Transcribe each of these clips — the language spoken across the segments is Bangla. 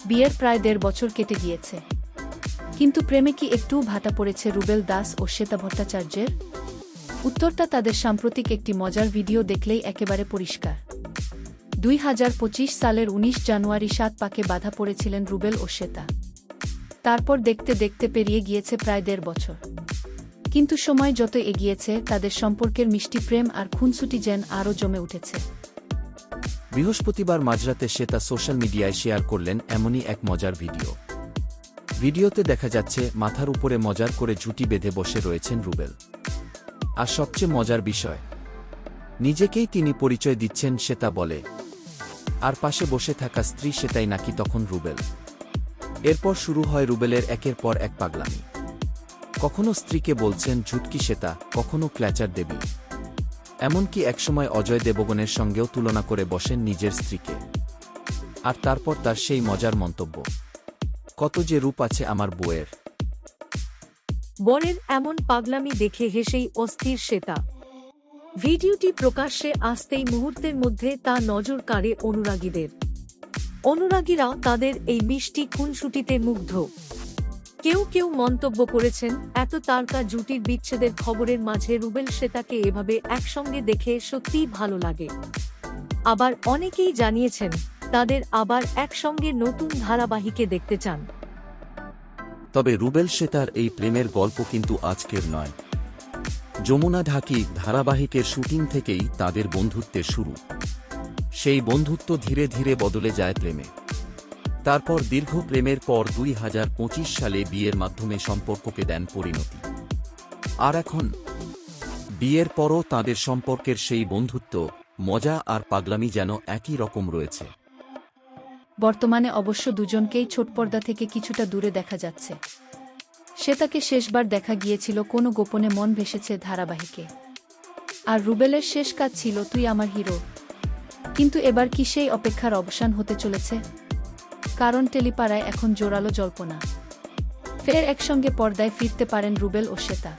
বিয়ের প্রায় ১.৫ বছর কেটে গিয়েছে, কিন্তু প্রেমে কি একটুও ভাটা পড়েছে রুবেল দাস ও শ্বেতা ভট্টাচার্যের? উত্তরটা তাদের সাম্প্রতিক একটি মজার ভিডিও দেখলেই একেবারে পরিষ্কার। ২০২৫ সালের ১৯ জানুয়ারি ৭ পাকে বাধা পড়েছিলেন রুবেল ও শ্বেতা। তারপর দেখতে দেখতে পেরিয়ে গিয়েছে প্রায় ১.৫ বছর। কিন্তু সময় যত এগিয়েছে তাদের সম্পর্কের মিষ্টি প্রেম আর খুনসুটি যেন আরও জমে উঠেছে। বৃহস্পতিবার মাঝরাতে শ্বেতা সোশ্যাল মিডিয়ায় শেয়ার করলেন এমনই এক মজার ভিডিও। ভিডিওতে দেখা যাচ্ছে মাথার উপরে মজার করে ঝুঁটি বেঁধে বসে রয়েছেন রুবেল। আর সবচেয়ে মজার বিষয়, নিজেকেই তিনি পরিচয় দিচ্ছেন শ্বেতা বলে, আর পাশে বসে থাকা স্ত্রী শ্বেতাই নাকি তখন রুবেল। এরপর শুরু হয় রুবেলের একের পর এক পাগলামি। কখনো স্ত্রীকে বলছেন ঝুটকি শ্বেতা, কখনো ক্ল্যাচার দেবী, এমনকি একসময় অজয় দেবগনের সঙ্গেও তুলনা করে বসেন নিজের স্ত্রীকে। আর তারপর তার সেই মজার মন্তব্য, কত যে রূপ আছে আমার বউয়ের। বরের এমন পাগলামি দেখে হেসেই অস্থির শ্বেতা। ভিডিওটি প্রকাশ্যে আসতেই মুহূর্তের মধ্যে তা নজর কাড়ে অনুরাগীদের। অনুরাগীরা তাদের এই মিষ্টি খুনসুটিতে মুগ্ধ। কেউ কেউ মন্তব্য করেছেন, এত তারকা জুটির বিচ্ছেদের খবরের মাঝে রুবেল শ্বেতাকে এভাবে একসঙ্গে দেখে সত্যিই ভালো লাগে। আবার অনেকেই জানিয়েছেন তাদের আবার একসঙ্গে নতুন ধারাবাহিকে দেখতে চান। তবে রুবেল শ্বেতার এই প্রেমের গল্প কিন্তু আজকের নয়। যমুনা ঢাকি ধারাবাহিকের শুটিং থেকেই তাদের বন্ধুত্বের শুরু। সেই বন্ধুত্ব ধীরে ধীরে বদলে যায় প্রেমে। তারপর দীর্ঘ প্রেমের পর ২০২৫ সালে বিয়ের মাধ্যমে সম্পর্ককে দেন পরিণতি। আর এখন বিয়ের পরও তাদের সম্পর্কের সেই বন্ধুত্ব, মজা আর পাগলামি যেন একই রকম রয়েছে। বর্তমানে অবশ্য দুজনকেই ছোট পর্দা থেকে কিছুটা দূরে দেখা যাচ্ছে। শ্বেতাকে শেষবার দেখা গিয়েছিল কোনো গোপনে মন ভেসেছে ধারাবাহিকে, আর রুবেলের শেষ কাজ ছিল তুই আমার হিরো। কিন্তু এবার কি সেই অপেক্ষার অবসান হতে চলেছে? কারণ টেলিপাড়ায় এখন জোরালো জল্পনা, ফের একসঙ্গে পর্দায় ফিরতে পারেন রুবেল ও শ্বেতা।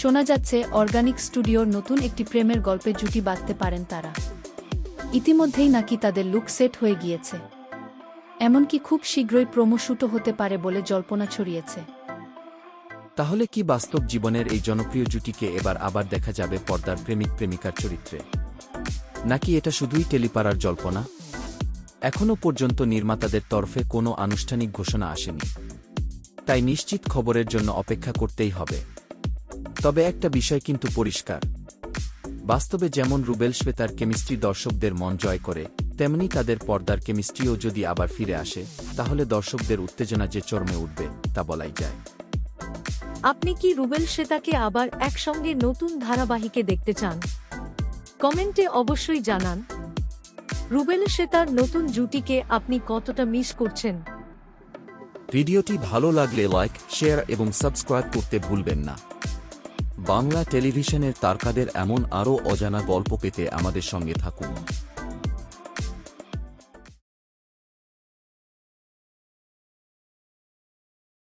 শোনা যাচ্ছে অর্গানিক স্টুডিওর নতুন একটি প্রেমের গল্পে জুটি বাঁধতে পারেন তারা। ইতিমধ্যেই নাকি তাদের লুক সেট হয়ে গিয়েছে, এমনকি খুব শীঘ্রই প্রোমো শুটও হতে পারে বলে জল্পনা ছড়িয়েছে। তাহলে কি বাস্তব জীবনের এই জনপ্রিয় জুটিকে এবার আবার দেখা যাবে পর্দার প্রেমিক প্রেমিকার চরিত্রে, নাকি এটা শুধুই টেলিপাড়ার জল্পনা? এখনও পর্যন্ত নির্মাতাদের তরফে কোনো আনুষ্ঠানিক ঘোষণা আসেনি, তাই নিশ্চিত খবরের জন্য অপেক্ষা করতেই হবে। তবে একটা বিষয় কিন্তু পরিষ্কার, বাস্তবে যেমন রুবেল শ্বেতার কেমিস্ট্রি দর্শকদের মন জয় করে, তেমনি তাদের পর্দার কেমিস্ট্রিও যদি আবার ফিরে আসে, তাহলে দর্শকদের উত্তেজনা যে চরমে উঠবে তা বলাই যায়। আপনি কি রুবেল শ্বেতাকে আবার একসঙ্গে নতুন ধারাবাহিকে দেখতে চান? কমেন্টে অবশ্যই জানান। রুবেল শ্বেতার নতুন জুটিকে আপনি কতটা মিস করছেন? ভিডিওটি ভালো লাগলে লাইক, শেয়ার এবং সাবস্ক্রাইব করতে ভুলবেন না। বাংলা টেলিভিশনের তারকাদের এমন আরও অজানা গল্প পেতে আমাদের সঙ্গে থাকুন।